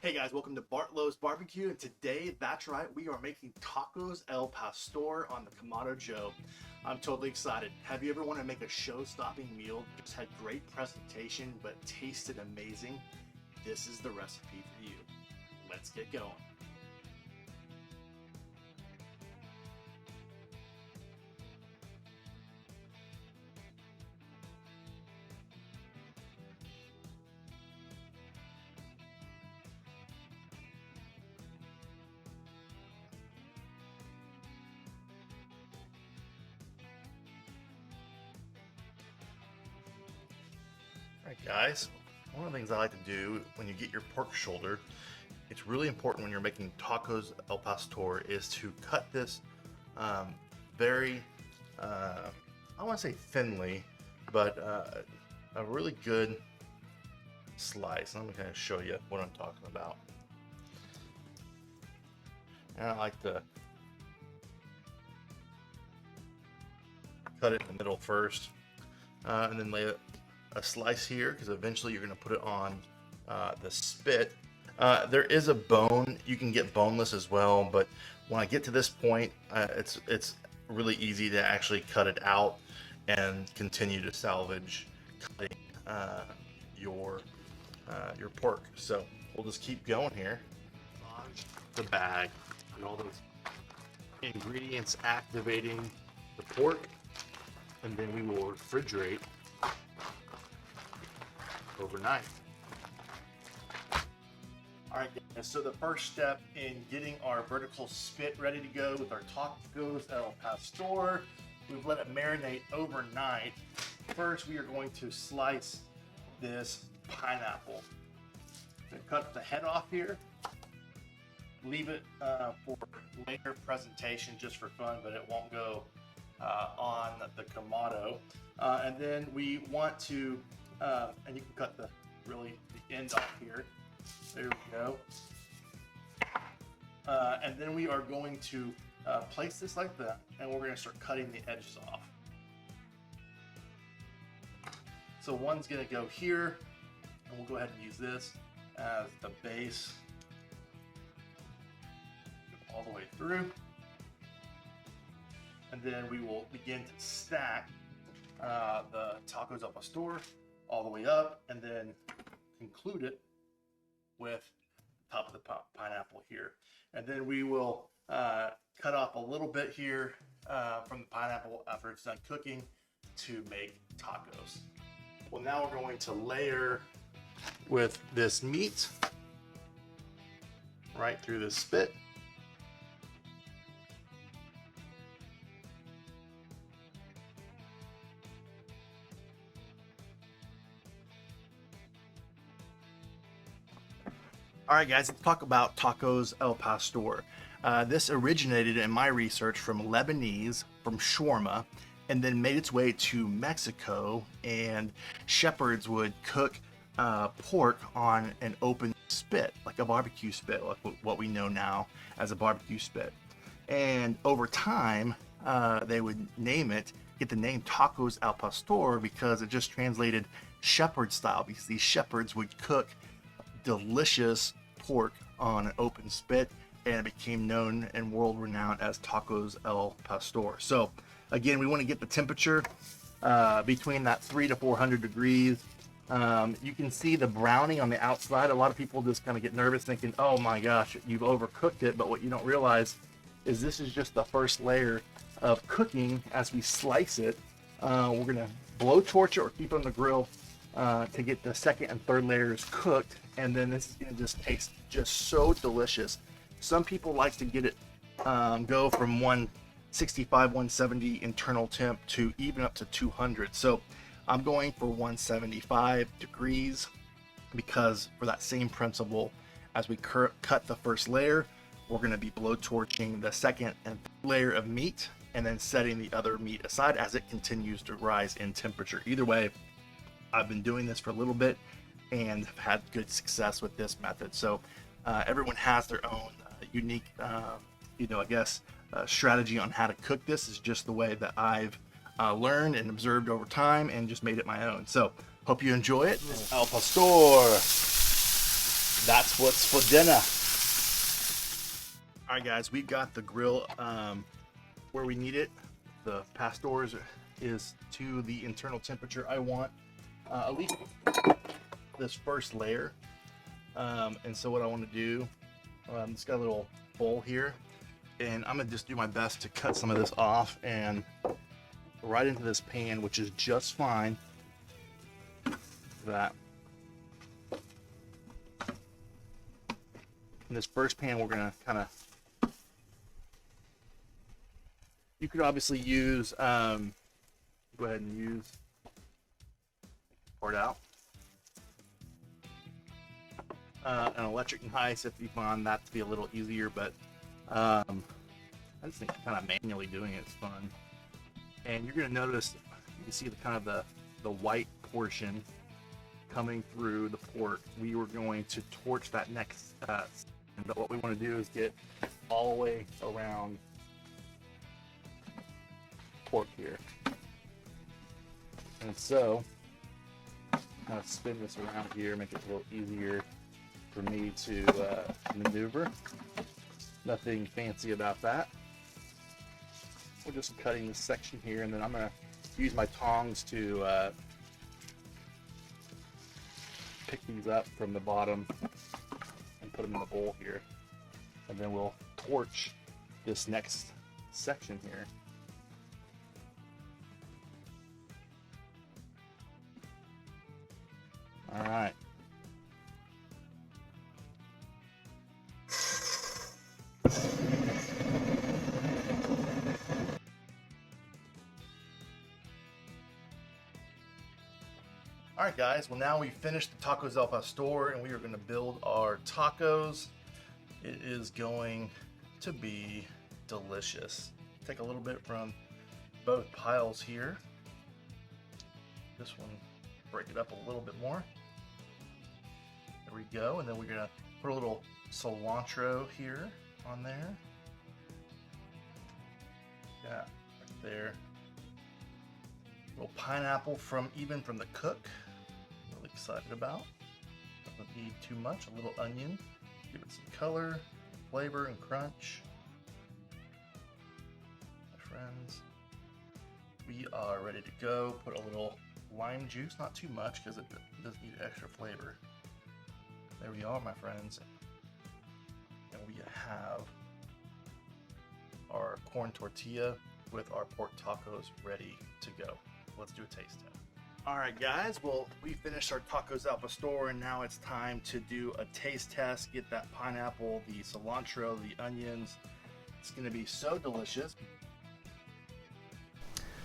Hey guys, welcome to Bartlow's Barbecue, and today, that's right, we are making tacos al pastor on the Kamado Joe. I'm totally excited. Have you ever wanted to make a show-stopping meal, just had great presentation, but tasted amazing? This is the recipe for you. Let's get going. Alright guys, one of the things I like to do when you get your pork shoulder, it's really important when you're making tacos al pastor is to cut this very, I want to say thinly, but a really good slice. I'm going to kind of show you what I'm talking about. And I like to cut it in the middle first, and then lay a slice here, because eventually you're going to put it on the spit. There is a bone. You can get boneless as well, but when I get to this point, it's really easy to actually cut it out and continue to salvage cutting your pork. So we'll just keep going here. The bag and all those ingredients activating the pork, and then we will refrigerate overnight. Alright guys, so the first step in getting our vertical spit ready to go with our tacos al pastor, we've let it marinate overnight. First, we are going to slice this pineapple. So cut the head off here, leave it for later presentation just for fun, but it won't go on the Kamado. And then we want to and you can cut the end off here. There we go. And then we are going to place this like that, and we're going to start cutting the edges off. So one's going to go here, and we'll go ahead and use this as the base all the way through. And then we will begin to stack the tacos al pastor all the way up, and then conclude it with the top of the pineapple here. And then we will cut off a little bit here from the pineapple after it's done cooking to make tacos. Well, now we're going to layer with this meat right through the spit. Alright guys, let's talk about tacos al pastor. This originated in my research from Lebanese, from shawarma, and then made its way to Mexico, and shepherds would cook pork on an open spit, like a barbecue spit, like what we know now as a barbecue spit. And over time, they would get the name tacos al pastor, because it just translated shepherd style, because these shepherds would cook delicious pork on an open spit, and it became known and world renowned as tacos al pastor. So again, we want to get the temperature between that 300 to 400 degrees. You can see the browning on the outside. A lot of people just kind of get nervous thinking, oh my gosh, you've overcooked it. But what you don't realize is this is just the first layer of cooking. As we slice it, we're going to blow torch it or keep it on the grill to get the second and third layers cooked, and then this is going to just taste just so delicious. Some people like to get it go from 165, 170 internal temp to even up to 200. So I'm going for 175 degrees, because for that same principle, as we cut the first layer, we're going to be blow torching the second and third layer of meat, and then setting the other meat aside as it continues to rise in temperature. Either way, I've been doing this for a little bit and have had good success with this method. So everyone has their own unique, strategy on how to cook this. Is just the way that I've learned and observed over time, and just made it my own. So hope you enjoy it. Al pastor. that's what's for dinner. All right, guys, we've got the grill where we need it. The pastors is to the internal temperature I want, at least this first layer. And so what I want to do, it's got a little bowl here, and I'm gonna just do my best to cut some of this off and right into this pan, which is just fine. That. In this first pan, we're gonna kind of. You could obviously use. Go ahead and use. Pour it out. An electric knife if you find that to be a little easier, but I just think kind of manually doing it is fun. And you're gonna notice you can see the kind of the white portion coming through the pork. We were going to torch that next, but what we want to do is get all the way around pork here. And so, kind of spin this around here, make it a little easier for me to maneuver. Nothing fancy about that. We're just cutting this section here, and then I'm going to use my tongs to pick these up from the bottom and put them in the bowl here. And then we'll torch this next section here. All right. All right, guys, well, now we've finished the tacos al pastor and we are going to build our tacos. It is going to be delicious. Take a little bit from both piles here. This one, break it up a little bit more. There we go. And then we're going to put a little cilantro here on there. Yeah, right there. A little pineapple from the cook. Really excited about. Doesn't need too much. A little onion. Give it some color, flavor, and crunch. My friends, we are ready to go. Put a little lime juice, not too much because it does need extra flavor. There we are, my friends. And we have our corn tortilla with our pork tacos ready to go. Let's do a taste test. All right, guys, well, we finished our tacos al pastor, and now it's time to do a taste test. Get that pineapple, the cilantro, the onions. It's gonna be so delicious.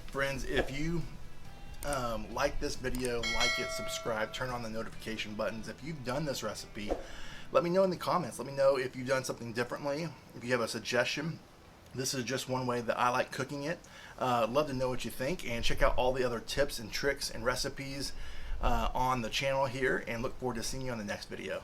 Friends, if you like this video, like it, subscribe, turn on the notification buttons. If you've done this recipe, let me know in the comments. Let me know if you've done something differently. If you have a suggestion, this is just one way that I like cooking it. Love to know what you think, and check out all the other tips and tricks and recipes on the channel here, and look forward to seeing you on the next video.